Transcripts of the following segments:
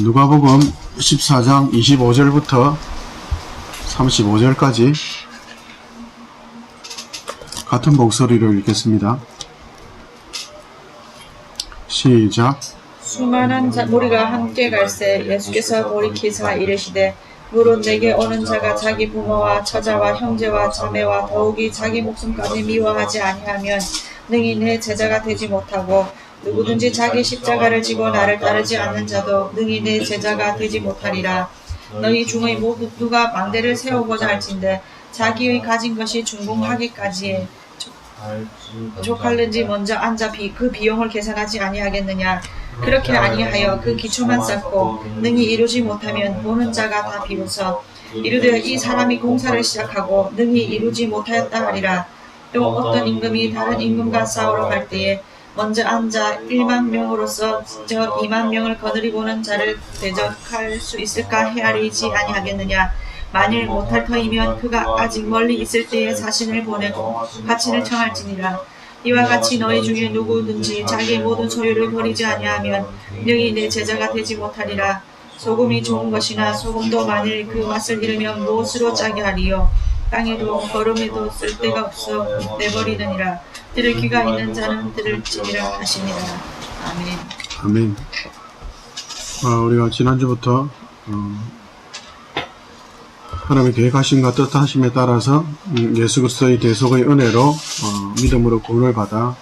누가복음 14장 25절부터 35절까지 같은 목소리로 읽겠습니다. 시작. 수많은 무리가 함께 갈새 예수께서 돌이키사 이르시되 무릇 내게 오는 자가 자기 부모와 처자와 형제와 자매와 더욱이 자기 목숨까지 미워하지 아니하면 능히 내 제자가 되지 못하고 누구든지 자기 십자가를 지고 나를 따르지 않는 자도 능히 내 제자가 되지 못하리라. 너희 중의 모두 누가 망대를 세우고자 할진대 자기의 가진 것이 중궁하기까지에 족할는지 먼저 앉아 그 비용을 계산하지 아니하겠느냐. 그렇게 아니하여 그 기초만 쌓고 능히 이루지 못하면 보는 자가 다 비웃어 이르되 이 사람이 공사를 시작하고 능히 이루지 못하였다 하리라. 또 어떤 임금이 다른 임금과 싸우러 갈 때에 먼저 앉아 1만 명으로서 저 2만 명을 거느리고는 자를 대적할 수 있을까 헤아리지 아니하겠느냐. 만일 못할 터이면 그가 아직 멀리 있을 때에 자신을 보내고 가친을 청할지니라. 이와 같이 너희 중에 누구든지 자기 모든 소유를 버리지 아니하면 능히 내 제자가 되지 못하리라. 소금이 좋은 것이나 소금도 만일 그 맛을 잃으면 무엇으로 짜게 하리요. 땅에도 거름에도 쓸데가 없어 내버리느니라. 들을 귀가 있는 자는 들을지니라 하시니라. 아멘. 아멘. 우리가 지난주부터 하나님의 계획하심과 뜻하심에 따라서 예수 그리스도의 대속의 은혜로 믿음으로 구원을 받아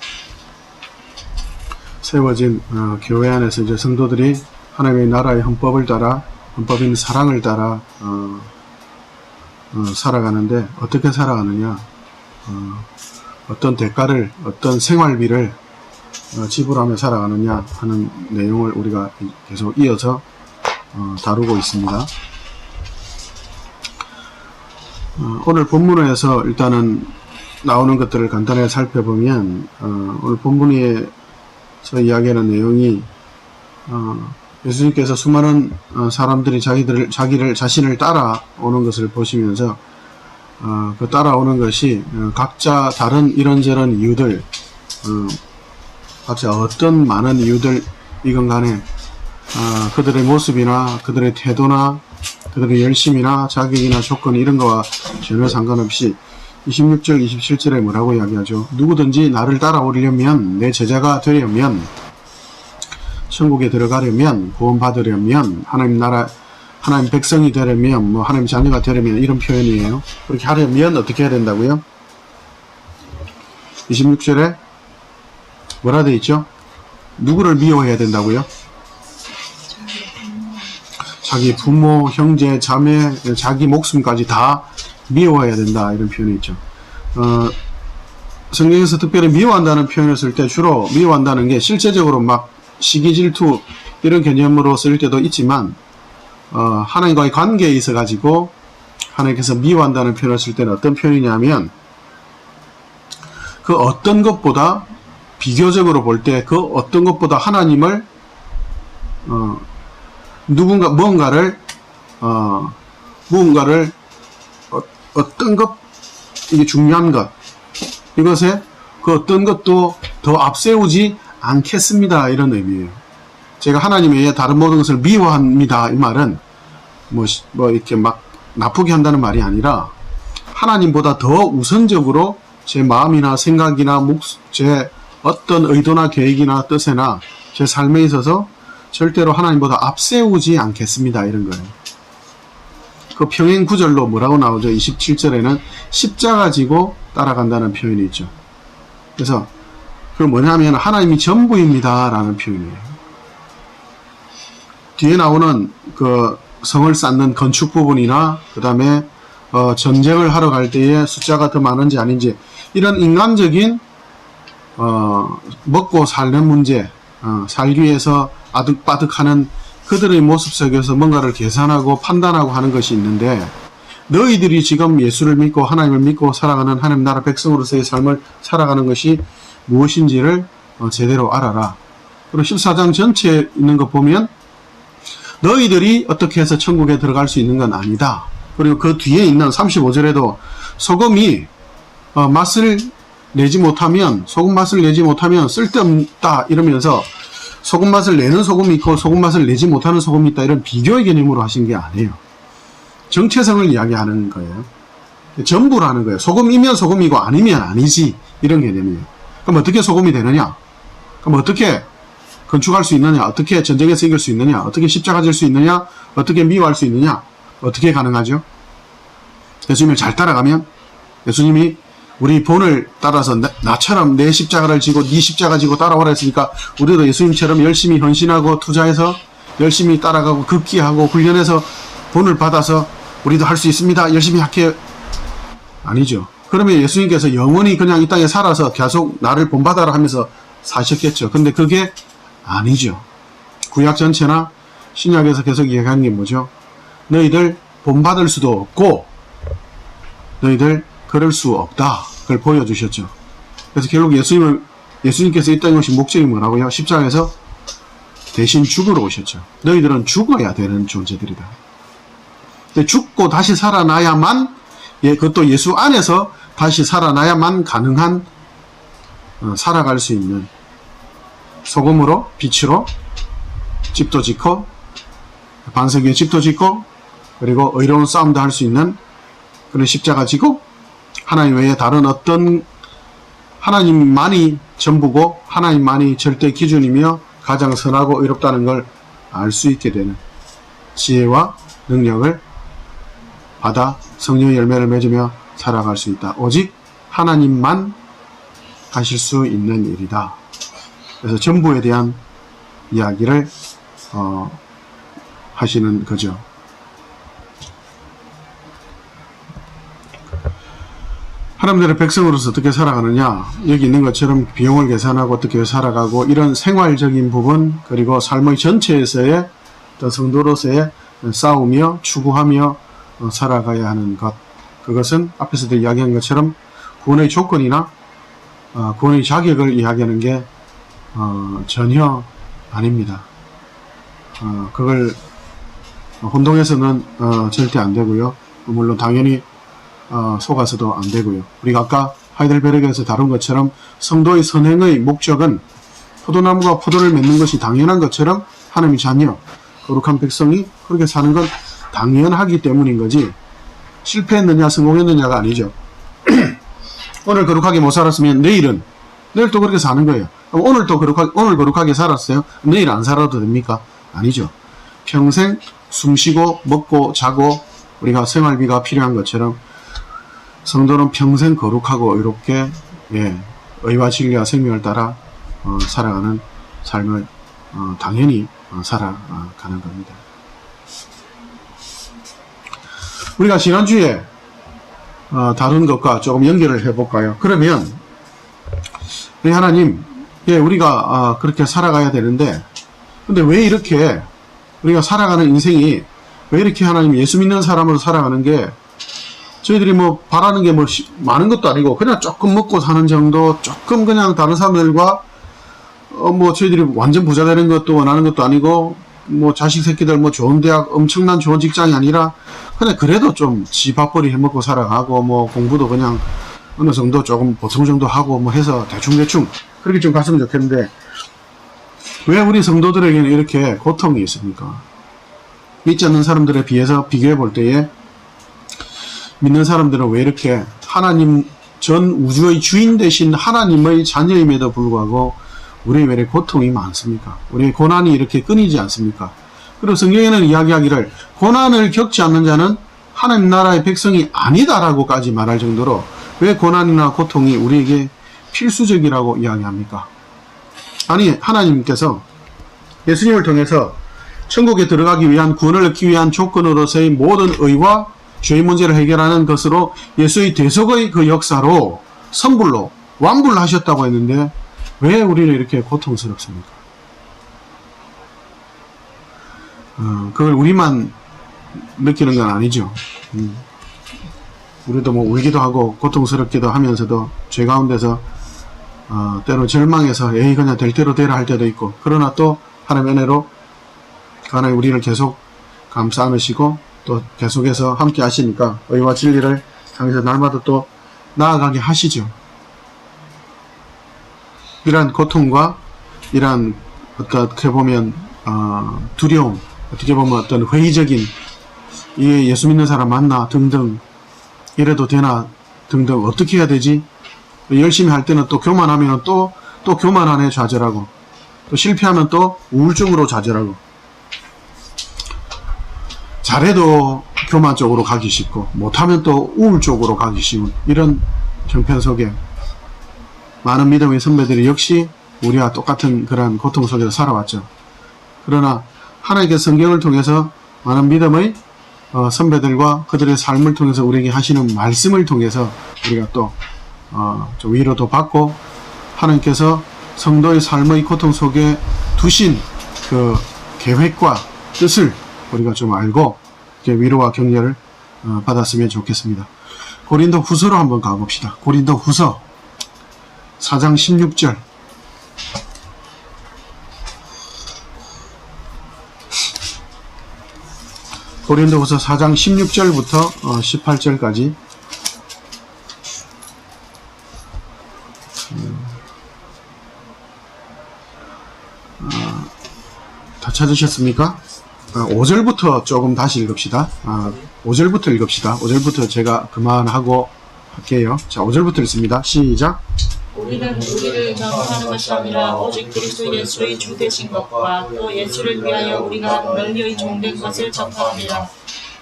세워진 교회 안에서 이제 성도들이 하나님의 나라의 헌법을 따라, 헌법인 사랑을 따라 살아가는데, 어떻게 살아가느냐, 어떤 대가를, 어떤 생활비를 지불하며 살아가느냐 하는 내용을 우리가 계속 이어서 다루고 있습니다. 오늘 본문에서 일단은 나오는 것들을 간단하게 살펴보면, 오늘 본문에서 이야기하는 내용이 예수님께서 수많은 사람들이 자신을 따라오는 것을 보시면서 그 따라오는 것이 각자 다른 이런저런 이유들, 각자 어떤 많은 이유들이건 간에 그들의 모습이나 그들의 태도나 그들의 열심이나 자격이나 조건 이런 거와 전혀 상관없이 26절 27절에 뭐라고 이야기하죠? 누구든지 나를 따라오려면, 내 제자가 되려면, 천국에 들어가려면, 구원 받으려면, 하나님 나라, 하나님 백성이 되려면, 하나님 자녀가 되려면, 이런 표현이에요. 그렇게 하려면 어떻게 해야 된다고요? 26절에 뭐라 되어 있죠? 누구를 미워해야 된다고요? 자기 부모, 형제, 자매, 자기 목숨까지 다 미워해야 된다, 이런 표현이 있죠. 성경에서 특별히 미워한다는 표현을 쓸 때 주로 미워한다는 게 실제적으로 막 시기 질투 이런 개념으로 쓸 때도 있지만, 하나님과의 관계에 있어 가지고 하나님께서 미워한다는 표현을 쓸 때는 어떤 표현이냐면, 그 어떤 것보다 비교적으로 볼 때 그 어떤 것보다 하나님을 무언가를 어떤 것, 이게 중요한 것, 이것에 그 어떤 것도 더 앞세우지 않겠습니다, 이런 의미예요. 제가 하나님에 의해 다른 모든 것을 미워합니다, 이 말은 뭐 이렇게 막 나쁘게 한다는 말이 아니라, 하나님보다 더 우선적으로 제 마음이나 생각이나 제 어떤 의도나 계획이나 뜻에나 제 삶에 있어서 절대로 하나님보다 앞세우지 않겠습니다, 이런 거예요. 그 평행 구절로 뭐라고 나오죠? 27절에는 십자가 지고 따라간다는 표현이 있죠. 그래서 그건 뭐냐면 하나님이 전부입니다 라는 표현이에요. 뒤에 나오는 그 성을 쌓는 건축 부분이나 그 다음에 전쟁을 하러 갈 때에 숫자가 더 많은지 아닌지, 이런 인간적인 먹고 살는 문제, 살기 위해서 아득바득하는 그들의 모습 속에서 뭔가를 계산하고 판단하고 하는 것이 있는데, 너희들이 지금 예수를 믿고 하나님을 믿고 살아가는 하나님 나라 백성으로서의 삶을 살아가는 것이 무엇인지를 제대로 알아라. 그리고 14장 전체에 있는 거 보면 너희들이 어떻게 해서 천국에 들어갈 수 있는 건 아니다. 그리고 그 뒤에 있는 35절에도 소금이 맛을 내지 못하면, 소금 맛을 내지 못하면 쓸데없다 이러면서 소금 맛을 내는 소금이 있고 소금 맛을 내지 못하는 소금이 있다, 이런 비교의 개념으로 하신 게 아니에요. 정체성을 이야기하는 거예요. 전부라는 거예요. 소금이면 소금이고 아니면 아니지, 이런 개념이에요. 그럼 어떻게 소금이 되느냐? 그럼 어떻게 건축할 수 있느냐? 어떻게 전쟁에서 이길 수 있느냐? 어떻게 십자가 질 수 있느냐? 어떻게 미워할 수 있느냐? 어떻게 가능하죠? 예수님을 잘 따라가면, 예수님이 우리 본을 따라서 나처럼 내 십자가를 지고 네 십자가 지고 따라오라 했으니까 우리도 예수님처럼 열심히 헌신하고 투자해서 열심히 따라가고 급기하고 훈련해서 본을 받아서 우리도 할 수 있습니다, 열심히 할게. 아니죠. 그러면 예수님께서 영원히 그냥 이 땅에 살아서 계속 나를 본받아라 하면서 사셨겠죠. 근데 그게 아니죠. 구약 전체나 신약에서 계속 이야기하는 게 뭐죠? 너희들 본받을 수도 없고 너희들 그럴 수 없다, 그걸 보여주셨죠. 그래서 결국 예수님께서 이 땅에 오신 목적이 뭐라고요? 십자가에서 대신 죽으러 오셨죠. 너희들은 죽어야 되는 존재들이다. 근데 죽고 다시 살아나야만, 그것도 예수 안에서 다시 살아나야만 가능한, 살아갈 수 있는, 소금으로 빛으로 집도 짓고 반석 위에 집도 짓고 그리고 의로운 싸움도 할 수 있는 그런 십자가 지고, 하나님 외에 다른 어떤, 하나님만이 전부고 하나님만이 절대 기준이며 가장 선하고 의롭다는 걸 알 수 있게 되는 지혜와 능력을 받아 성령의 열매를 맺으며 살아갈 수 있다. 오직 하나님만 하실 수 있는 일이다. 그래서 전부에 대한 이야기를 하시는 거죠. 하나님들의 백성으로서 어떻게 살아가느냐, 여기 있는 것처럼 비용을 계산하고 어떻게 살아가고, 이런 생활적인 부분, 그리고 삶의 전체에서의 어떤 성도로서의 싸우며 추구하며 살아가야 하는 것, 그것은 앞에서도 이야기한 것처럼 구원의 조건이나 구원의 자격을 이야기하는 게 전혀 아닙니다. 그걸 혼동해서는 절대 안 되고요. 물론 당연히 속아서도 안 되고요. 우리가 아까 하이델베르크에서 다룬 것처럼 성도의 선행의 목적은 포도나무가 포도를 맺는 것이 당연한 것처럼 하나님의 자녀, 거룩한 백성이 그렇게 사는 건 당연하기 때문인 거지, 실패했느냐 성공했느냐가 아니죠. 오늘 거룩하게 못 살았으면 내일 또 그렇게 사는 거예요. 그럼 오늘 거룩하게 살았어요? 내일 안 살아도 됩니까? 아니죠. 평생 숨쉬고 먹고 자고 우리가 생활비가 필요한 것처럼 성도는 평생 거룩하고 의롭게, 의와 진리와 생명을 따라 살아가는 삶을 당연히 살아가는 겁니다. 우리가 지난주에 다룬 것과 조금 연결을 해볼까요? 그러면 우리 하나님, 우리가 그렇게 살아가야 되는데, 근데 왜 이렇게 우리가 살아가는 인생이, 왜 이렇게 하나님 예수 믿는 사람으로 살아가는 게, 저희들이 뭐 바라는 게 뭐 많은 것도 아니고 그냥 조금 먹고 사는 정도, 조금 그냥 다른 사람들과 뭐 저희들이 완전 부자 되는 것도 원하는 것도 아니고, 뭐 자식 새끼들 뭐 좋은 대학, 엄청난 좋은 직장이 아니라 그냥 그래도 좀 지 밥벌이 해먹고 살아가고, 뭐 공부도 그냥 어느 정도 조금 보통 정도 하고 뭐 해서 대충 그렇게 좀 갔으면 좋겠는데, 왜 우리 성도들에게는 이렇게 고통이 있습니까? 믿지 않는 사람들에 비해서 비교해 볼 때에 믿는 사람들은 왜 이렇게 하나님, 전 우주의 주인 되신 하나님의 자녀임에도 불구하고 우리의 왜 이렇게 고통이 많습니까? 우리의 고난이 이렇게 끊이지 않습니까? 그리고 성경에는 이야기하기를 고난을 겪지 않는 자는 하나님 나라의 백성이 아니다라고까지 말할 정도로 왜 고난이나 고통이 우리에게 필수적이라고 이야기합니까? 아니, 하나님께서 예수님을 통해서 천국에 들어가기 위한, 구원을 얻기 위한 조건으로서의 모든 의와 죄의 문제를 해결하는 것으로 예수의 대속의 그 역사로 선불로 완불하셨다고 했는데 왜 우리는 이렇게 고통스럽습니까? 그걸 우리만 느끼는 건 아니죠. 우리도 뭐 울기도 하고 고통스럽기도 하면서도 죄 가운데서 때로 절망해서 에이 그냥 될 대로 되라 할 때도 있고, 그러나 또 하나님의 은혜로 하나님 우리를 계속 감싸 안으시고 또 계속해서 함께 하시니까 의와 진리를 향해서 날마다 또 나아가게 하시죠. 이러한 고통과 이러한 어떻게 보면 두려움, 어떻게 보면 어떤 회의적인 이게 예수 믿는 사람 맞나 등등 이래도 되나 등등 어떻게 해야 되지? 열심히 할 때는 또 교만하면 또 교만하네 좌절하고 또 실패하면 또 우울증으로 좌절하고 잘해도 교만 쪽으로 가기 쉽고 못하면 또 우울 쪽으로 가기 쉬운 이런 형편 속에 많은 믿음의 선배들이 역시 우리와 똑같은 그런 고통 속에서 살아왔죠. 그러나 하나님께서 성경을 통해서 많은 믿음의 선배들과 그들의 삶을 통해서 우리에게 하시는 말씀을 통해서 우리가 또 좀 위로도 받고 하나님께서 성도의 삶의 고통 속에 두신 그 계획과 뜻을 우리가 좀 알고 위로와 격려를 받았으면 좋겠습니다. 고린도 후서로 한번 가봅시다. 고린도 후서 4장 16절. 고린도 후서 4장 16절부터 18절까지 다 찾으셨습니까? 5절부터 조금 다시 읽읍시다. 5절부터 읽읍시다. 5절부터 제가 그만하고 할게요. 자, 5절부터 읽습니다. 시작. 우리는 우리를 전파하는 것이 아니라 오직 그리스도 예수의 주 되신 것과 또 예수를 위하여 우리가 널리 종된 것을 전파합니다.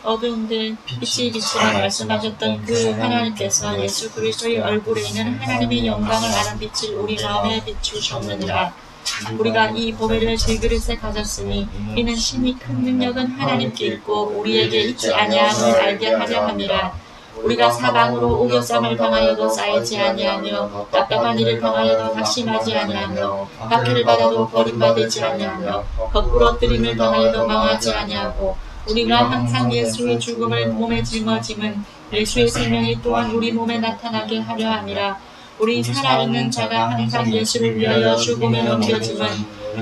어두운데 빛이 비치라 말씀하셨던 그 하나님께서 예수 그리스도의 얼굴에 있는 하나님의 영광을 아는 빛을 우리 마음에 비추셨느니라. 우리가 이 보배를 질그릇에 가졌으니 이는 심히 큰 능력은 하나님께 있고 우리에게 있지 아니함을 알게 하려 함이라. 우리가 사방으로 우겨쌈을 당하여도 쌓이지 아니하며 답답한 일을 당하여도 낙심하지 아니하며 박해를 받아도 버림받지 아니하며 거꾸로 뜨림을 당하여도 망하지 아니하고 우리가 항상 예수의 죽음을 몸에 짊어짐은 예수의 생명이 또한 우리 몸에 나타나게 하려 함이라. 우리 살아있는 자가 항상 예수를 위하여 죽음에 넘겨짐은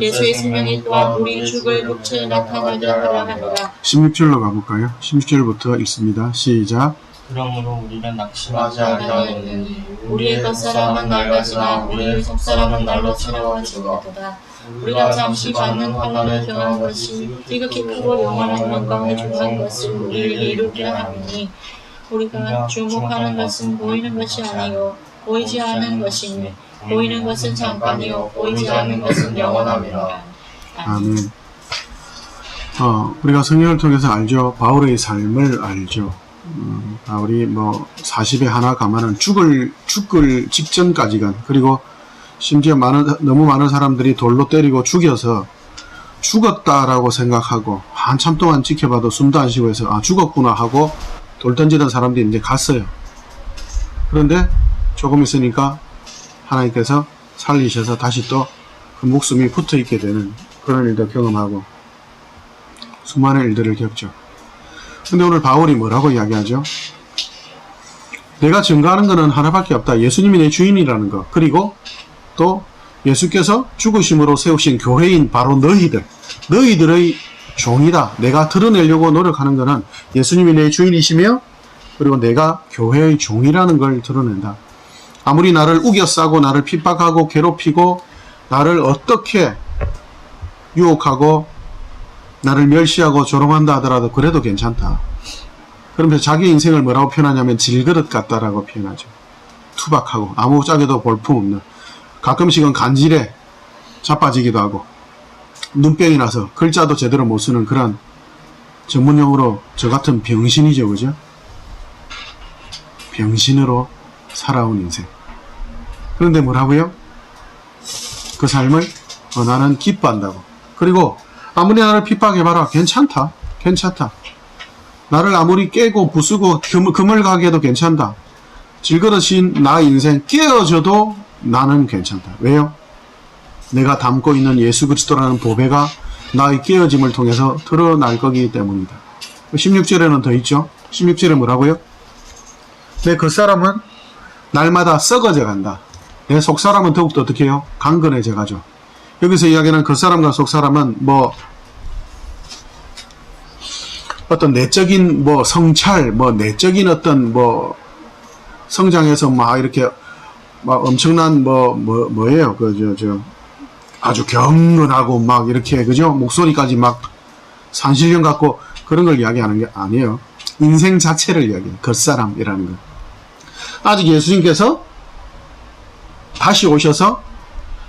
예수의 생명이 또한 우리 죽을 육체에 나타나게 하려 함이라. 16절로 가볼까요? 16절부터 읽습니다. 시작. 그러므로 우리는 낙심하지 아니하였느니 우리의 겉사람은 낡아지나 우리의 속사람은 날로 새로워지리로다. 우리가 잠시 받는 환난을 경한 것이 지극히 크고 영원한 영광에 중한 것을 우리에게 이루게 하느니 우리가 주목하는 것은 보이는 것이 아니요 보이지 않는 것이니 보이는 것은 잠깐이요 보이지 않는 것은 영원함이라. 아멘. 우리가 성경을 통해서 알죠. 바울의 삶을 알죠. 바울이 40에 하나 가면은 죽을 직전까지 간, 그리고 심지어 너무 많은 사람들이 돌로 때리고 죽여서 죽었다라고 생각하고 한참 동안 지켜봐도 숨도 안 쉬고 해서 죽었구나 하고 돌 던지던 사람들이 이제 갔어요. 그런데 조금 있으니까 하나님께서 살리셔서 다시 또 그 목숨이 붙어 있게 되는 그런 일도 경험하고 수많은 일들을 겪죠. 근데 오늘 바울이 뭐라고 이야기하죠? 내가 증거하는 것은 하나밖에 없다. 예수님이 내 주인이라는 것. 그리고 또 예수께서 죽으심으로 세우신 교회인 바로 너희들의 종이다. 내가 드러내려고 노력하는 것은 예수님이 내 주인이시며 그리고 내가 교회의 종이라는 걸 드러낸다. 아무리 나를 우겨싸고 나를 핍박하고 괴롭히고 나를 어떻게 유혹하고 나를 멸시하고 조롱한다 하더라도 그래도 괜찮다. 그러면서 자기 인생을 뭐라고 표현하냐면 질그릇 같다라고 표현하죠. 투박하고 아무짝에도 볼품없는, 가끔씩은 간질에 자빠지기도 하고 눈병이 나서 글자도 제대로 못 쓰는 그런 전문용어로 저 같은 병신이죠. 그죠? 병신으로 살아온 인생. 그런데 뭐라고요? 그 삶을 나는 기뻐한다고. 그리고 아무리 나를 핍박해봐라. 괜찮다. 나를 아무리 깨고 부수고 그물가게 해도 괜찮다. 질그릇인 나 인생 깨어져도 나는 괜찮다. 왜요? 내가 담고 있는 예수 그리스도라는 보배가 나의 깨어짐을 통해서 드러날 거기 때문이다. 16절에는 더 있죠. 16절에 뭐라고요? 내 겉사람은 날마다 썩어져 간다. 내 속사람은 더욱더 어떻게 해요? 강건해져 가죠. 여기서 이야기하는 겉사람과 속사람은 어떤 내적인 성찰, 내적인 어떤 성장해서 막 이렇게 막 엄청난 뭐예요? 아주 경건하고 막 이렇게 그죠? 목소리까지 막 산신령 같고 그런 걸 이야기하는 게 아니에요. 인생 자체를 이야기해요. 겉사람이라는 거. 아직 예수님께서 다시 오셔서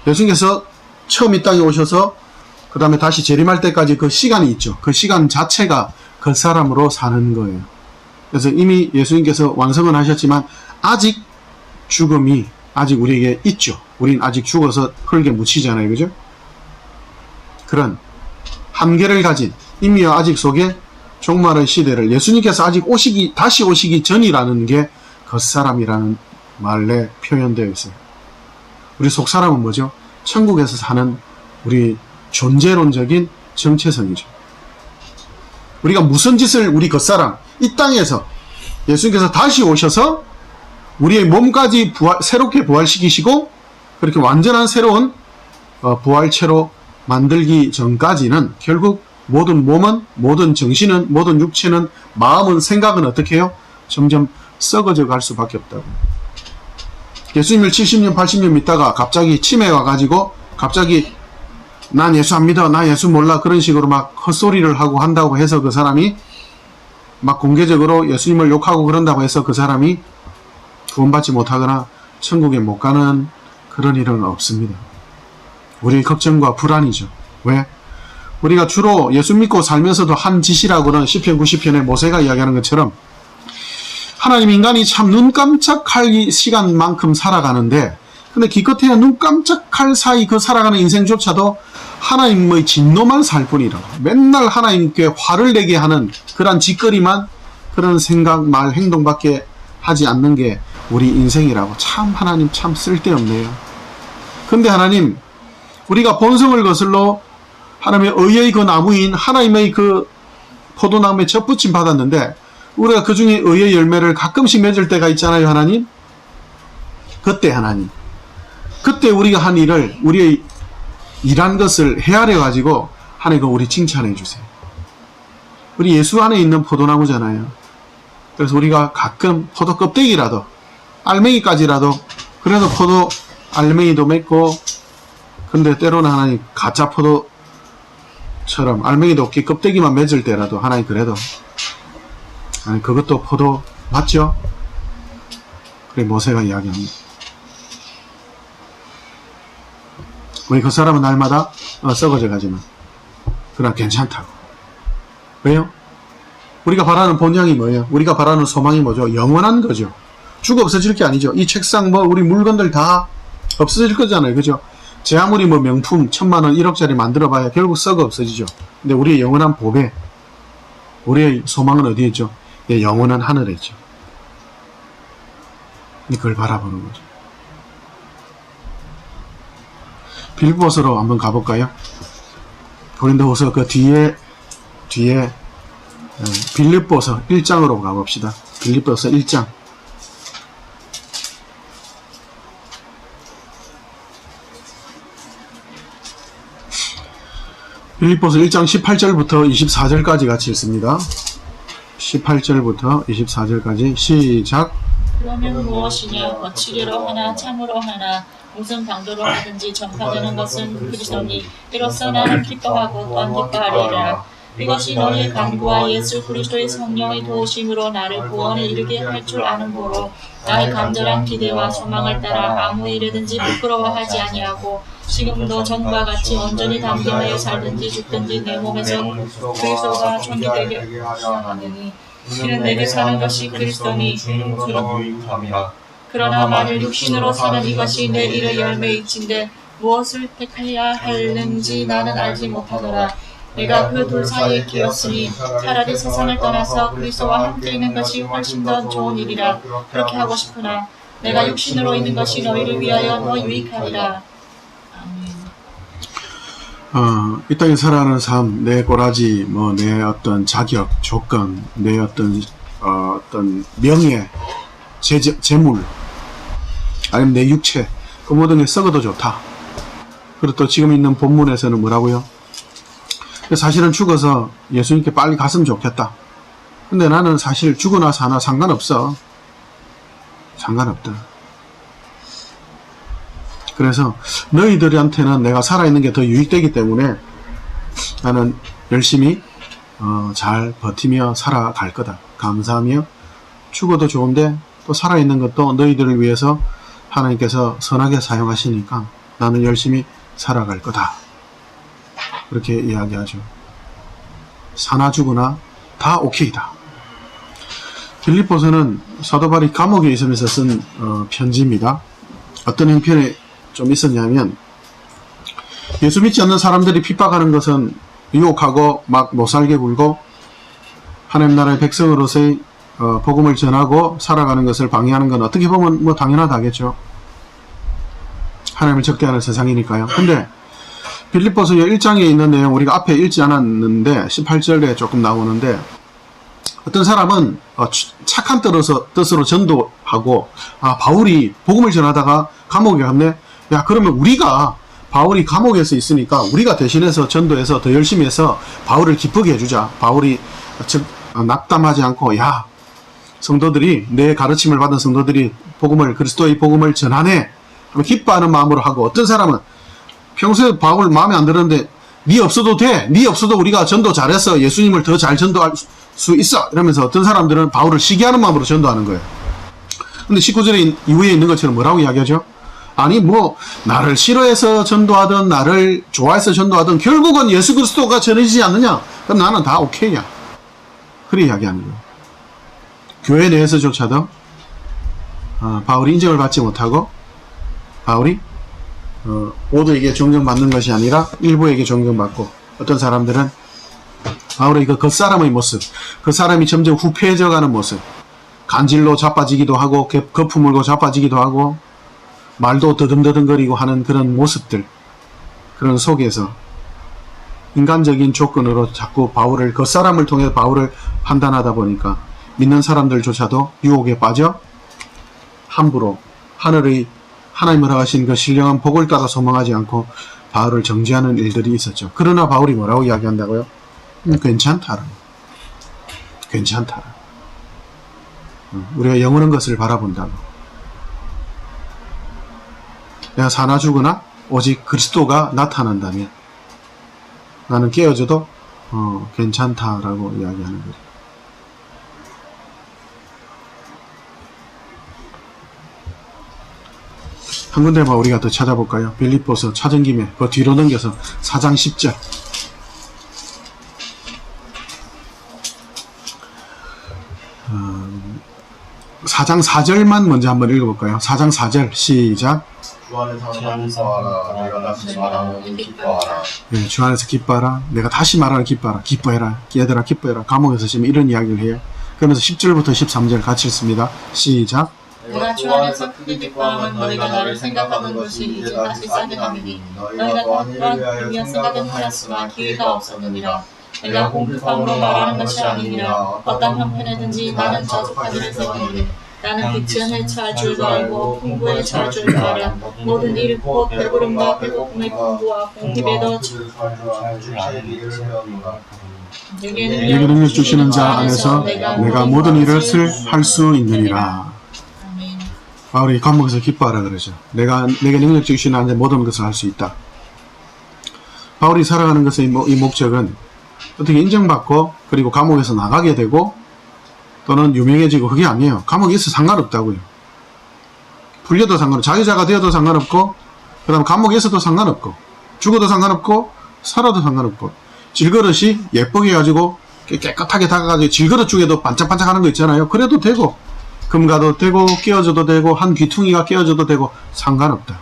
예수님께서 처음 이 땅에 오셔서 그 다음에 다시 재림할 때까지 그 시간이 있죠. 그 시간 자체가 겉사람으로 사는 거예요. 그래서 이미 예수님께서 완성은 하셨지만 아직 죽음이 아직 우리에게 있죠. 우린 아직 죽어서 흙에 묻히잖아요. 그죠? 그런 한계를 가진 이미 아직 속에 종말의 시대를 예수님께서 아직 다시 오시기 전이라는 게 겉사람이라는 말에 표현되어 있어요. 우리 속사람은 뭐죠? 천국에서 사는 우리 존재론적인 정체성이죠. 우리가 무슨 짓을 우리 겉사람 이 땅에서 예수님께서 다시 오셔서 우리의 몸까지 새롭게 부활시키시고 그렇게 완전한 새로운 부활체로 만들기 전까지는 결국 모든 몸은, 모든 정신은, 모든 육체는, 마음은, 생각은 어떻게 해요? 점점 썩어져 갈 수밖에 없다고. 예수님을 70년, 80년 믿다가 갑자기 치매 와가지고 갑자기 난 예수 안 믿어, 나 예수 몰라 그런 식으로 막 헛소리를 하고 한다고 해서 그 사람이 막 공개적으로 예수님을 욕하고 그런다고 해서 그 사람이 구원받지 못하거나 천국에 못 가는 그런 일은 없습니다. 우리의 걱정과 불안이죠. 왜? 우리가 주로 예수 믿고 살면서도 한 짓이라고는 시편 90편에 모세가 이야기하는 것처럼 하나님 인간이 참 눈 깜짝할 시간만큼 살아가는데 근데 기껏해야 눈 깜짝할 사이 그 살아가는 인생조차도 하나님의 진노만 살 뿐이라고 맨날 하나님께 화를 내게 하는 그런 짓거리만 그런 생각, 말, 행동밖에 하지 않는 게 우리 인생이라고 참 하나님 참 쓸데없네요. 근데 하나님 우리가 본성을 거슬러 하나님의 의의 그 나무인 하나님의 그 포도나무에 접붙임 받았는데 우리가 그 중에 의의 열매를 가끔씩 맺을 때가 있잖아요. 하나님 그때 하나님 그때 우리가 한 일을 우리의 일한 것을 헤아려 가지고 하나님 우리 칭찬해 주세요. 우리 예수 안에 있는 포도나무잖아요. 그래서 우리가 가끔 포도 껍데기라도 알맹이까지라도 그래도 포도 알맹이도 맺고 근데 때로는 하나님 가짜 포도처럼 알맹이도 없게 껍데기만 맺을 때라도 하나님 그래도 아니 그것도 포도 맞죠? 그래 모세가 이야기합니다. 우리 그 사람은 날마다 썩어져 가지만 그러나 괜찮다고. 왜요? 우리가 바라는 본향이 뭐예요? 우리가 바라는 소망이 뭐죠? 영원한 거죠. 죽어 없어질 게 아니죠. 이 책상 우리 물건들 다 없어질 거잖아요. 그죠? 제 아무리 명품 1000만원 1억짜리 만들어봐야 결국 썩어 없어지죠. 근데 우리의 영원한 보배 우리의 소망은 어디에 있죠? 영원한 하늘에 있죠. 그걸 바라보는 거죠. 빌립보서로 한번 가볼까요? 고린도후서 그 뒤에 빌립보서 1장으로 가봅시다. 빌립보서 1장. 빌립보서 1장 18절부터 24절까지 같이 읽습니다. 18절부터 24절까지 시작. 그러면 무엇이냐 거칠이로 하나 참으로 하나 무슨 방도로 하든지 전파되는 것은 그리스도니 이로써 나는 기뻐하고 또한 기뻐하리라. 이것이 너희의 간구와 예수 그리스도의 성령의 도우심으로 나를 구원에 이르게 할 줄 아는 고로 나의 간절한 기대와 소망을 따라 아무 일에든지 부끄러워하지 아니하고 지금도 전과 같이 온전히 담대하여 살든지 죽든지 내 몸에서 그리스도가 존귀되게 하느니 이는 내게 사는 것이 그리스도니 그러나 만일 육신으로 사는 이것이 내 일의 열매일진데 무엇을 택하여야 하는지 나는 알지 못하노라. 내가 그 둘 사이에 끼었으니 차라리 세상을 떠나서 그리스도와 함께 있는 것이 훨씬 더 좋은 일이라 그렇게 하고 싶으나 내가 육신으로 있는 것이 너희를 위하여 더 유익하리라. 아멘. 이 땅에 살아가는 삶, 내 꼬라지, 내 어떤 자격, 조건, 내 어떤 명예, 재물, 아니면 내 육체, 그 모든 게 썩어도 좋다. 그리고 또 지금 있는 본문에서는 뭐라고요? 사실은 죽어서 예수님께 빨리 갔으면 좋겠다. 근데 나는 사실 죽으나 사나 상관없어. 상관없다. 그래서 너희들한테는 내가 살아있는 게 더 유익되기 때문에 나는 열심히 잘 버티며 살아갈 거다. 감사하며 죽어도 좋은데 또 살아있는 것도 너희들을 위해서 하나님께서 선하게 사용하시니까 나는 열심히 살아갈 거다. 그렇게 이야기하죠. 사나 죽으나 다 오케이다. 빌립보서는 사도 바울이 감옥에 있으면서 쓴 편지입니다. 어떤 형편에 좀 있었냐면 예수 믿지 않는 사람들이 핍박하는 것은 유혹하고 막 못살게 굴고 하나님 나라의 백성으로서의 복음을 전하고 살아가는 것을 방해하는 건 어떻게 보면 뭐 당연하다겠죠. 하나님을 적대하는 세상이니까요. 근데 빌립보서 1장에 있는 내용 우리가 앞에 읽지 않았는데 18절에 조금 나오는데 어떤 사람은 착한 뜻으로 전도하고 바울이 복음을 전하다가 감옥에 갔네. 야 그러면 우리가 바울이 감옥에서 있으니까 우리가 대신해서 전도해서 더 열심히 해서 바울을 기쁘게 해주자. 바울이 낙담하지 않고 야 성도들이 내 가르침을 받은 성도들이 그리스도의 복음을 전하네. 기뻐하는 마음으로 하고 어떤 사람은 평소에 바울 마음에 안 들었는데 네 없어도 돼. 네 없어도 우리가 전도 잘해서 예수님을 더 잘 전도할 수 있어. 이러면서 어떤 사람들은 바울을 시기하는 마음으로 전도하는 거예요. 근데 19절에 이후에 있는 것처럼 뭐라고 이야기하죠? 아니 뭐 나를 싫어해서 전도하든 나를 좋아해서 전도하든 결국은 예수 그리스도가 전해지지 않느냐? 그럼 나는 다 오케이야. 그래 이야기하는 거예요. 교회 내에서조차도 바울이 인정을 받지 못하고 바울이 모두에게 존경받는 것이 아니라 일부에게 존경받고 어떤 사람들은 바울의 그 겉사람의 모습, 그 사람이 점점 후패해져가는 모습, 간질로 자빠지기도 하고 거품 물고 자빠지기도 하고 말도 더듬더듬거리고 하는 그런 모습들, 그런 속에서 인간적인 조건으로 자꾸 겉사람을 통해 바울을 판단하다 보니까 믿는 사람들조차도 유혹에 빠져 함부로 하나님을 하신 그 신령한 복을 따라 소망하지 않고 바울을 정죄하는 일들이 있었죠. 그러나 바울이 뭐라고 이야기한다고요? 괜찮다. 우리가 영원한 것을 바라본다고. 내가 사나 죽으나 오직 그리스도가 나타난다면 나는 깨어져도 괜찮다라고 이야기하는 거죠. 한 군데만 우리가 더 찾아볼까요? 빌립보서 찾은 김에 그 뒤로 넘겨서 4장 10절. 4장 4절만 먼저 한번 읽어볼까요? 4장 4절 시작. 주 안에서 기뻐하라. 내가 다시 말하노니 기뻐하라. 네, 주 안에서 기뻐하라. 내가 다시 말하는 기뻐하라. 기뻐해라. 얘들아 기뻐해라. 감옥에서 지금 이런 이야기를 해요. 그러면서 10절부터 13절 같이 읽습니다. 시작. 내가 주 안에서 크게 기뻐하면 너희가 나를 생각하는 것이 이제 다시 싸늘함이니 너희가 또한 이를 위하여 생각은 하였으나 기회가 없었느니라. 내가 공급함으로 말하는 것이 아니니라. 어떤 형편에든지 나는 저속한 일을 생기니 나는 빅전에 처할 줄도 알고 풍부에 처할 줄도 알아. 모든 일 곧 배부름과 배고픔의 풍부와 공급에도 내게 능력 주시는 자 안에서 내가 모든 일을 할 수 있느니라. 바울이 감옥에서 기뻐하라 그러죠. 내게 능력 주시는 자한테 모든 것을 할 수 있다. 바울이 살아가는 것의 이 목적은 어떻게 인정받고 그리고 감옥에서 나가게 되고 또는 유명해지고 그게 아니에요. 감옥에 있어 상관없다고요. 풀려도 상관없고 자유자가 되어도 상관없고 그 다음 감옥에 있어도 상관없고 죽어도 상관없고 살아도 상관없고 질그릇이 예쁘게 해가지고 깨끗하게 닦아가지고 질그릇 중에도 반짝반짝하는 거 있잖아요. 그래도 되고 금가도 되고 끼워져도 되고 한 귀퉁이가 끼워져도 되고 상관없다.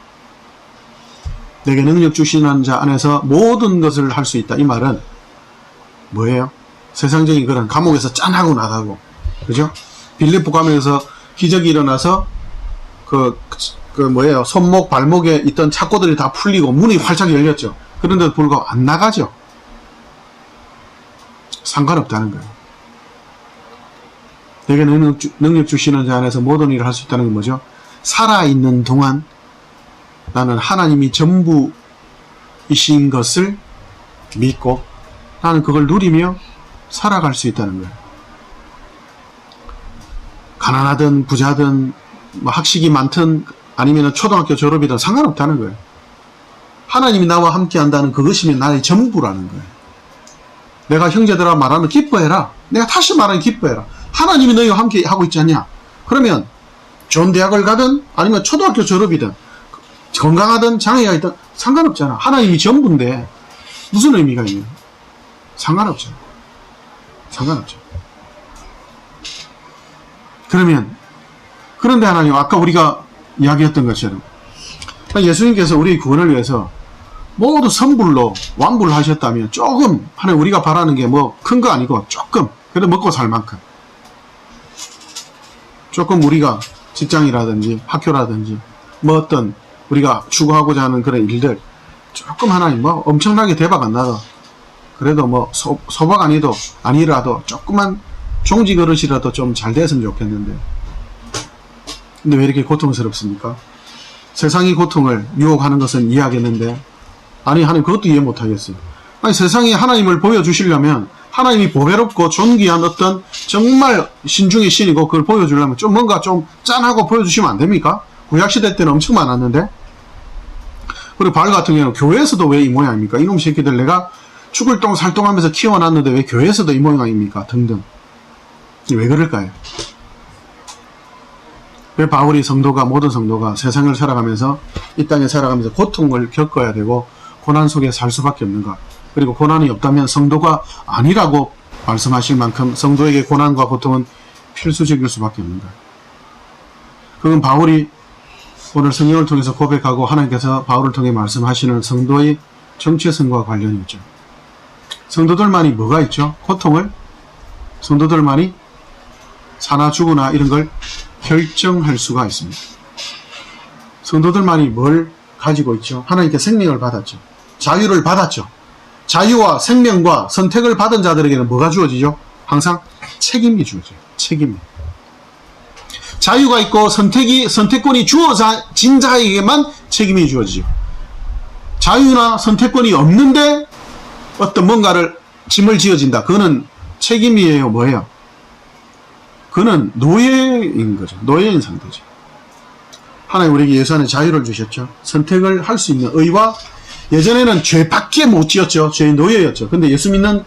내게 능력 주시는 자 안에서 모든 것을 할 수 있다. 이 말은 뭐예요? 세상적인 그런 감옥에서 짠하고 나가고 그죠? 빌립보 감옥에서 기적이 일어나서 손목 발목에 있던 착고들이 다 풀리고 문이 활짝 열렸죠. 그런데도 불구하고 안 나가죠. 상관없다는 거예요. 내게 능력 주시는 자 안에서 모든 일을 할 수 있다는 건 뭐죠? 살아있는 동안 나는 하나님이 전부이신 것을 믿고 나는 그걸 누리며 살아갈 수 있다는 거예요. 가난하든 부자든 학식이 많든 아니면 초등학교 졸업이든 상관없다는 거예요. 하나님이 나와 함께 한다는 그것이 나의 전부라는 거예요. 내가 형제들아 말하면 기뻐해라. 내가 다시 말하면 기뻐해라. 하나님이 너희와 함께 하고 있지 않냐? 그러면 좋은 대학을 가든 아니면 초등학교 졸업이든 건강하든 장애가 있든 상관없잖아. 하나님이 전부인데 무슨 의미가 있냐? 상관없죠. 상관없죠. 그러면 그런데 하나님 아까 우리가 이야기했던 것처럼 예수님께서 우리의 구원을 위해서 모두 선불로 완불하셨다면 조금 하나님 우리가 바라는 게 뭐 큰 거 아니고 조금 그래도 먹고 살 만큼 조금 우리가 직장이라든지 학교라든지 뭐 어떤 우리가 추구하고자 하는 그런 일들 조금 하나님 뭐 엄청나게 대박 안 나도 그래도 뭐 소박 아니라도 조그만 종지 그릇이라도 좀 잘 됐으면 좋겠는데 근데 왜 이렇게 고통스럽습니까? 세상이 고통을 유혹하는 것은 이해하겠는데 아니 하나님 그것도 이해 못하겠어요. 아니 세상에 하나님을 보여주시려면 하나님이 보배롭고 존귀한 어떤 정말 신중의 신이고 그걸 보여주려면 좀 뭔가 좀 짠하고 보여주시면 안 됩니까? 구약시대 때는 엄청 많았는데 그리고 바울 같은 경우는 교회에서도 왜 이 모양입니까? 이놈 새끼들 내가 죽을 똥 살 똥 하면서 키워놨는데 왜 교회에서도 이 모양입니까? 등등. 왜 그럴까요? 왜 바울이 모든 성도가 세상을 살아가면서 이 땅에 살아가면서 고통을 겪어야 되고 고난 속에 살 수밖에 없는가? 그리고 고난이 없다면 성도가 아니라고 말씀하실 만큼 성도에게 고난과 고통은 필수적일 수밖에 없는가? 그건 바울이 오늘 성경을 통해서 고백하고 하나님께서 바울을 통해 말씀하시는 성도의 정체성과 관련이 있죠. 성도들만이 뭐가 있죠? 고통을 성도들만이 사나 죽으나 이런 걸 결정할 수가 있습니다. 성도들만이 뭘 가지고 있죠? 하나님께 생명을 받았죠. 자유를 받았죠. 자유와 생명과 선택을 받은 자들에게는 뭐가 주어지죠? 항상 책임이 주어져요. 책임이. 자유가 있고 선택권이 주어진 자에게만 책임이 주어지죠. 자유나 선택권이 없는데 어떤 뭔가를 짐을 지어진다. 그거는 책임이에요. 뭐예요? 그는 노예인 거죠. 노예인 상태죠. 하나님 우리에게 예수 안에 자유를 주셨죠. 선택을 할 수 있는 의와 예전에는 죄밖에 못 지었죠. 죄의 노예였죠. 근데 예수 믿는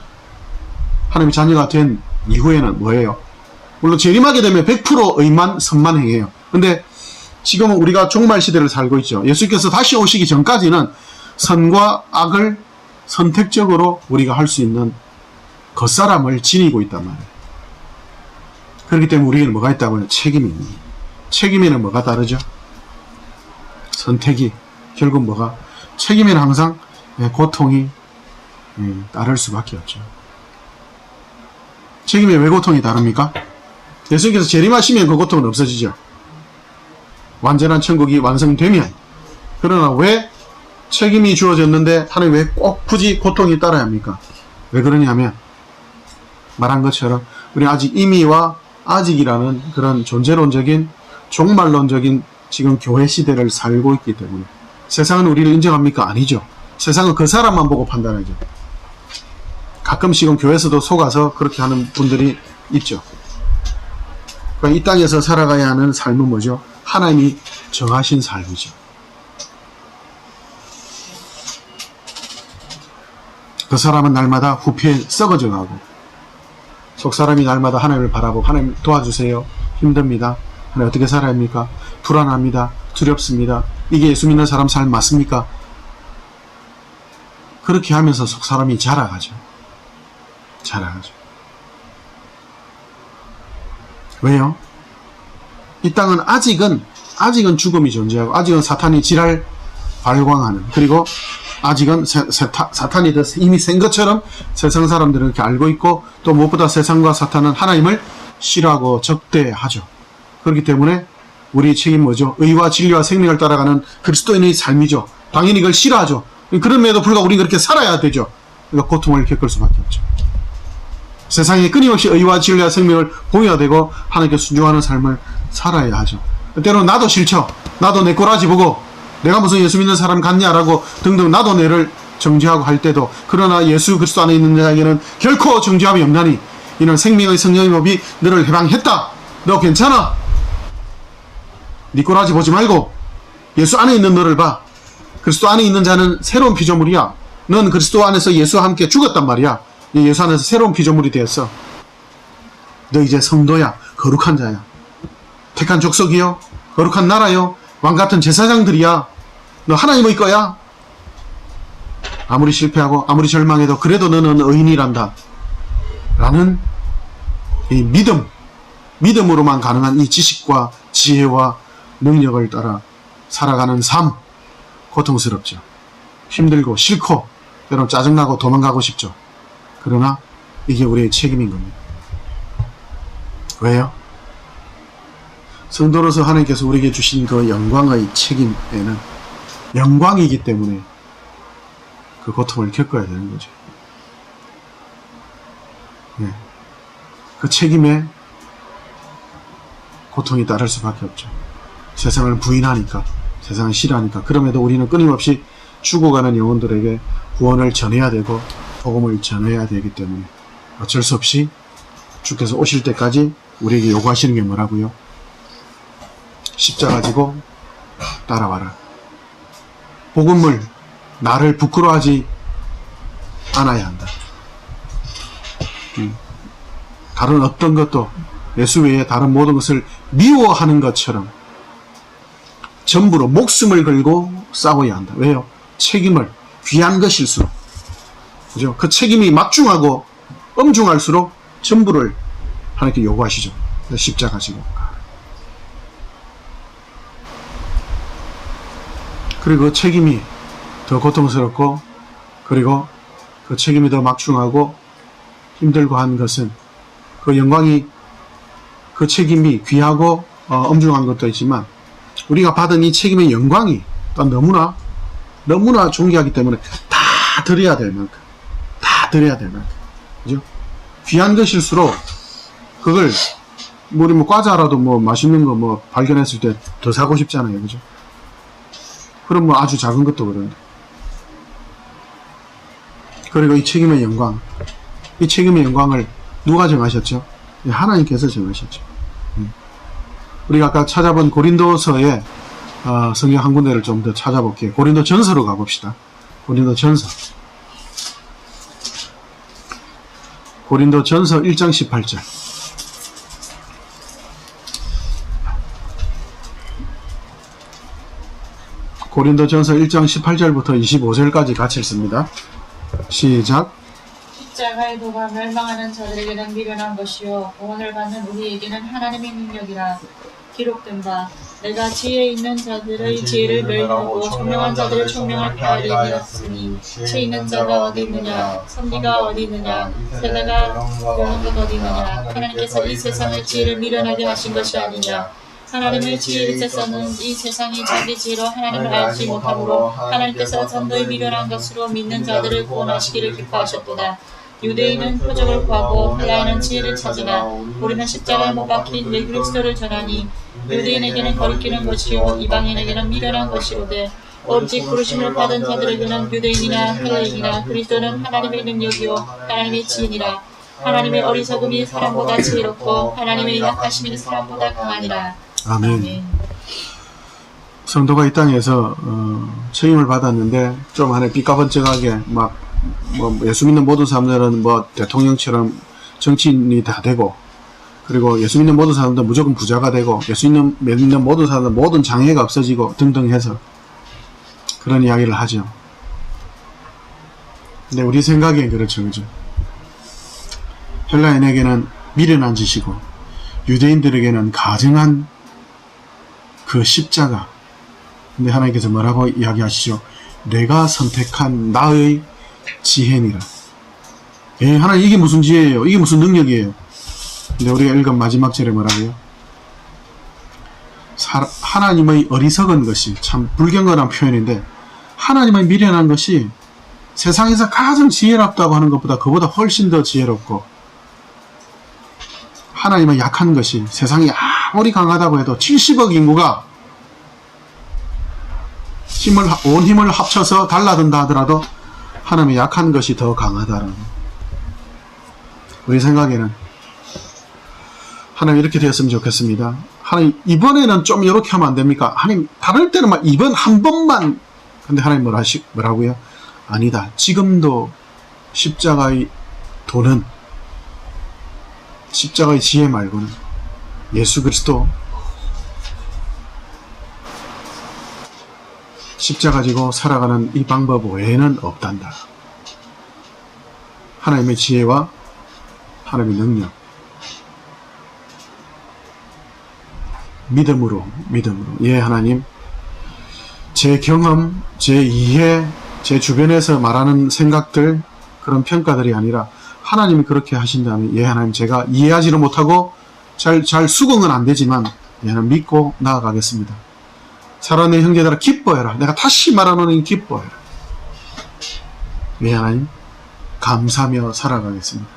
하나님의 자녀가 된 이후에는 뭐예요? 물론 재림하게 되면 100% 의만 선만 행해요. 근데 지금은 우리가 종말 시대를 살고 있죠. 예수께서 다시 오시기 전까지는 선과 악을 선택적으로 우리가 할 수 있는 겉사람을 지니고 있단 말이에요. 그렇기 때문에 우리에게는 뭐가 있다고요? 책임이 있는 거예요. 책임에는 뭐가 다르죠? 선택이 결국 뭐가? 책임에는 항상 고통이 따를 수밖에 없죠. 책임에 왜 고통이 다릅니까? 예수님께서 재림하시면 그 고통은 없어지죠. 완전한 천국이 완성되면. 그러나 왜 책임이 주어졌는데 하나님 왜 꼭 굳이 고통이 따라야 합니까? 왜 그러냐면 말한 것처럼 우리 아직 임의와 아직이라는 그런 존재론적인 종말론적인 지금 교회 시대를 살고 있기 때문에 세상은 우리를 인정합니까? 아니죠. 세상은 그 사람만 보고 판단하죠. 가끔씩은 교회에서도 속아서 그렇게 하는 분들이 있죠. 그러니까 이 땅에서 살아가야 하는 삶은 뭐죠? 하나님이 정하신 삶이죠. 그 사람은 날마다 후피에 썩어져 가고 속사람이 날마다 하나님을 바라보고 하나님 도와주세요. 힘듭니다. 하나님 어떻게 살아야 합니까? 불안합니다. 두렵습니다. 이게 예수 믿는 사람 삶 맞습니까? 그렇게 하면서 속사람이 자라가죠. 자라가죠. 왜요? 이 땅은 아직은 죽음이 존재하고 아직은 사탄이 지랄 발광하는 그리고 아직은 사탄이 이미 센 것처럼 세상 사람들은 이렇게 알고 있고 또 무엇보다 세상과 사탄은 하나님을 싫어하고 적대하죠. 그렇기 때문에 우리의 책임은 뭐죠? 의와 진리와 생명을 따라가는 그리스도인의 삶이죠. 당연히 이걸 싫어하죠. 그럼에도 불구하고 우리는 그렇게 살아야 되죠. 그러니까 고통을 겪을 수밖에 없죠. 세상에 끊임없이 의와 진리와 생명을 보여야 되고 하나님께 순종하는 삶을 살아야 하죠. 때로는 나도 싫죠. 나도 내 꼬라지 보고 내가 무슨 예수 믿는 사람 같냐라고 등등 나도 내를 정죄하고 할 때도 그러나 예수 그리스도 안에 있는 자에게는 결코 정죄함이 없나니 이는 생명의 성령의 법이 너를 해방했다. 너 괜찮아. 네 꼬라지 보지 말고 예수 안에 있는 너를 봐. 그리스도 안에 있는 자는 새로운 피조물이야. 넌 그리스도 안에서 예수와 함께 죽었단 말이야. 예수 안에서 새로운 피조물이 되었어. 너 이제 성도야. 거룩한 자야. 택한 족속이요. 거룩한 나라요. 왕같은 제사장들이야. 너 하나님의 거야. 아무리 실패하고 아무리 절망해도 그래도 너는 의인이란다. 라는 이 믿음으로만 가능한 이 지식과 지혜와 능력을 따라 살아가는 삶, 고통스럽죠. 힘들고 싫고 때론 짜증나고 도망가고 싶죠. 그러나 이게 우리의 책임인 겁니다. 왜요? 성도로서 하나님께서 우리에게 주신 그 영광의 책임에는 영광이기 때문에 그 고통을 겪어야 되는 거죠. 네. 그 책임에 고통이 따를 수밖에 없죠. 세상을 부인하니까, 세상을 싫어하니까. 그럼에도 우리는 끊임없이 죽어가는 영혼들에게 구원을 전해야 되고 복음을 전해야 되기 때문에 어쩔 수 없이 주께서 오실 때까지 우리에게 요구하시는 게 뭐라고요? 십자가 지고 따라와라. 복음을, 나를 부끄러워하지 않아야 한다. 다른 어떤 것도 예수 외에 다른 모든 것을 미워하는 것처럼 전부로 목숨을 걸고 싸워야 한다. 왜요? 책임을, 귀한 것일수록, 그죠? 그 책임이 막중하고 엄중할수록 전부를 하나님께 요구하시죠. 십자가 지고. 그리고 그 책임이 더 고통스럽고, 그리고 그 책임이 더 막중하고 힘들고 한 것은 그 영광이, 그 책임이 귀하고 엄중한 것도 있지만 우리가 받은 이 책임의 영광이 또 너무나 존귀하기 때문에 다 드려야 될 만큼, 그죠? 귀한 것일수록 그걸 우리 과자라도 맛있는 거 발견했을 때 더 사고 싶잖아요, 그죠? 그럼 아주 작은 것도 그런데. 그리고 이 책임의 영광을 누가 정하셨죠? 하나님께서 정하셨죠. 우리가 아까 찾아본 고린도서의 성경 한 군데를 좀 더 찾아볼게요. 고린도 전서로 가봅시다. 고린도 전서 1장 18절. 고린도 전서 1장 18절부터 25절까지 같이 읽습니다. 시작. 십자가의 도가 멸망하는 자들에게는 미련한 것이요 구원을 받는 우리에게는 하나님의 능력이라. 기록된 바 내가 지혜 있는 자들의 지혜를 멸하고 총명한 자들의 총명을 폐하리 되었으니 지혜 있는 자가 어디 있느냐, 선비가 어디 있느냐, 세대가 여는 것 어디 있느냐. 하나님께서 이 세상의 지혜를 미련하게 하신 것이 아니냐. 하나님의 지혜의 있어서는 이 세상이 자기 지혜로 하나님을 알지 못하므로 하나님께서 전도에 미련한 것으로 믿는 자들을 구원하시기를 기뻐하셨도다. 유대인은 표적을 구하고 헬라인은 지혜를 찾으나 우리는 십자가에 못 박힌 예 그리스도를 전하니 유대인에게는 거리끼는 것이요 이방인에게는 미련한 것이로되 오직 부르심을 받은 자들에게는 유대인이나 헬라인이나 그리스도는 하나님의 능력이요 하나님의 지혜니라. 하나님의 어리석음이 사람보다 지혜롭고 하나님의 약하심이 사람보다 강하니라. 아멘. 성도가 이 땅에서 책임을 받았는데 좀 안에 삐까번쩍하게 예수 믿는 모든 사람들은 대통령처럼 정치인이 다 되고, 그리고 예수 믿는 모든 사람들은 무조건 부자가 되고, 예수 믿는 모든 사람들은 모든 장애가 없어지고 등등 해서 그런 이야기를 하죠. 근데 우리 생각엔 그렇죠, 그죠? 헬라인에게는 미련한 짓이고 유대인들에게는 가증한 그 십자가. 근데 하나님께서 뭐라고 이야기하시죠? 내가 선택한 나의 지혜니라. 하나님, 이게 무슨 지혜예요? 이게 무슨 능력이에요? 근데 우리가 읽은 마지막 절에 뭐라고요? 하나님의 어리석은 것이, 참 불경건한 표현인데, 하나님의 미련한 것이 세상에서 가장 지혜롭다고 하는 것보다 그보다 훨씬 더 지혜롭고, 하나님의 약한 것이, 세상이 아무리 강하다고 해도 70억 인구가 온 힘을 합쳐서 달라든다 하더라도 하나님의 약한 것이 더 강하다라는. 우리 생각에는 하나님 이렇게 되었으면 좋겠습니다. 하나님 이번에는 좀 이렇게 하면 안 됩니까? 하나님 다를 때는 막 이번 한 번만. 근데 하나님 뭐라고요? 아니다. 지금도 십자가의 도는, 십자가의 지혜 말고는 예수 그리스도 십자가 지고 살아가는 이 방법 외에는 없단다. 하나님의 지혜와 하나님의 능력, 믿음으로. 예, 하나님, 제 경험, 제 이해, 제 주변에서 말하는 생각들, 그런 평가들이 아니라 하나님이 그렇게 하신다면, 예, 하나님, 제가 이해하지는 못하고 잘 수긍은 안 되지만, 예, 하나님 믿고 나아가겠습니다. 사랑하는 형제들아, 기뻐해라. 내가 다시 말하노니 기뻐해라. 예, 하나님, 감사하며 살아가겠습니다.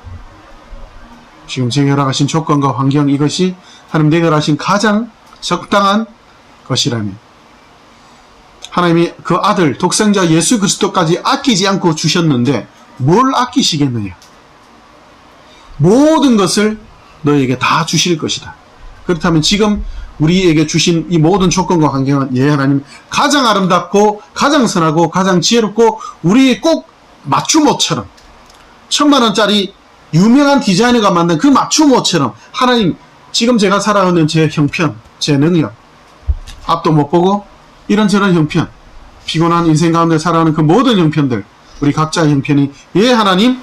지금 제게 허락하신 조건과 환경, 이것이 하나님 내게 허락하신 가장 적당한 것이라면, 하나님이 그 아들 독생자 예수 그리스도까지 아끼지 않고 주셨는데 뭘 아끼시겠느냐? 모든 것을 너에게 다 주실 것이다. 그렇다면 지금 우리에게 주신 이 모든 조건과 환경은, 예, 하나님, 가장 아름답고 가장 선하고 가장 지혜롭고 우리의 꼭 맞춤옷처럼, 1000만원짜리 유명한 디자이너가 만든 그 맞춤옷처럼, 하나님, 지금 제가 살아가는 제 형편, 제 능력, 앞도 못 보고 이런저런 형편, 피곤한 인생 가운데 살아가는 그 모든 형편들, 우리 각자의 형편이, 예, 하나님,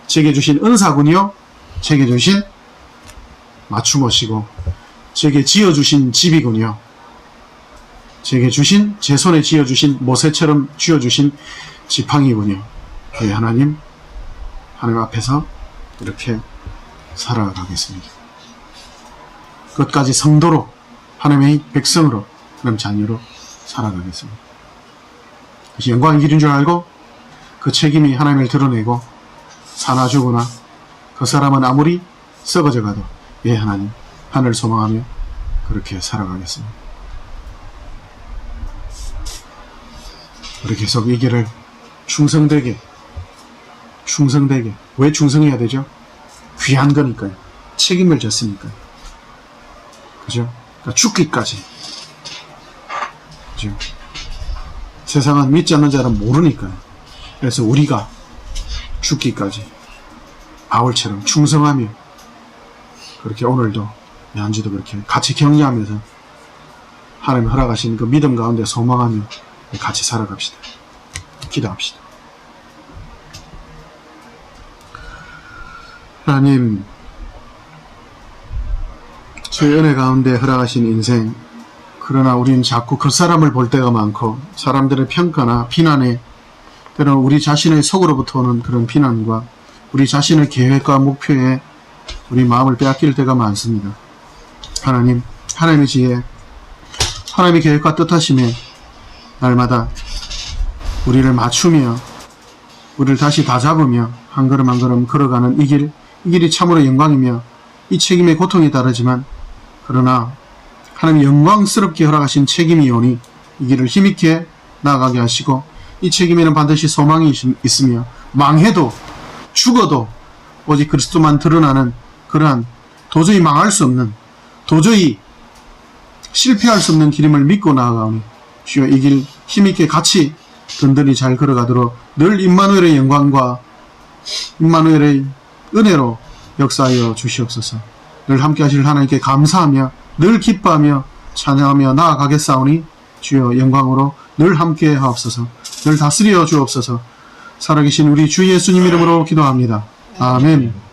제게 주신 은사군요, 제게 주신 맞춤옷이고, 제게 지어주신 집이군요, 제게 주신, 제 손에 지어주신 모세처럼 쥐어주신 지팡이군요. 예, 하나님, 하나님 앞에서 이렇게 살아가겠습니다. 끝까지 성도로, 하나님의 백성으로, 하나님 자녀로 살아가겠습니다. 그것이 영광의 길인 줄 알고 그 책임이 하나님을 드러내고, 사나 죽으나 그 사람은 아무리 썩어져 가도, 예, 하나님, 하늘 소망하며 그렇게 살아가겠습니다. 우리 계속 이 길을 충성되게, 왜 충성해야 되죠? 귀한 거니까요. 책임을 졌으니까요. 그죠? 그러니까 죽기까지. 그죠? 세상은 믿지 않는 자는 모르니까요. 그래서 우리가 죽기까지 바울처럼 충성하며, 그렇게 오늘도, 한주도 그렇게 같이 격려하면서 하나님 허락하신 그 믿음 가운데 소망하며 같이 살아갑시다. 기도합시다. 하나님, 주의 은혜 가운데 허락하신 인생, 그러나 우리는 자꾸 그 사람을 볼 때가 많고, 사람들의 평가나 비난에, 때로는 우리 자신의 속으로부터 오는 그런 비난과 우리 자신의 계획과 목표에 우리 마음을 빼앗길 때가 많습니다. 하나님, 하나님의 지혜, 하나님의 계획과 뜻하심에 날마다 우리를 맞추며 우리를 다시 다잡으며 한 걸음 한 걸음 걸어가는 이 길이 참으로 영광이며 이 책임의 고통이 다르지만, 그러나 하나님 영광스럽게 허락하신 책임이 오니 이 길을 힘있게 나아가게 하시고, 이 책임에는 반드시 소망이 있으며 망해도 죽어도 오직 그리스도만 드러나는 그러한 도저히 망할 수 없는, 도저히 실패할 수 없는 길임을 믿고 나아가오니, 주여 이 길 힘있게 같이 든든히 잘 걸어가도록 늘 임마누엘의 영광과 임마누엘의 은혜로 역사하여 주시옵소서. 늘 함께 하실 하나님께 감사하며 늘 기뻐하며 찬양하며 나아가겠사오니, 주여 영광으로 늘 함께 하옵소서. 늘 다스려 주옵소서. 살아계신 우리 주 예수님 이름으로 기도합니다. 아멘.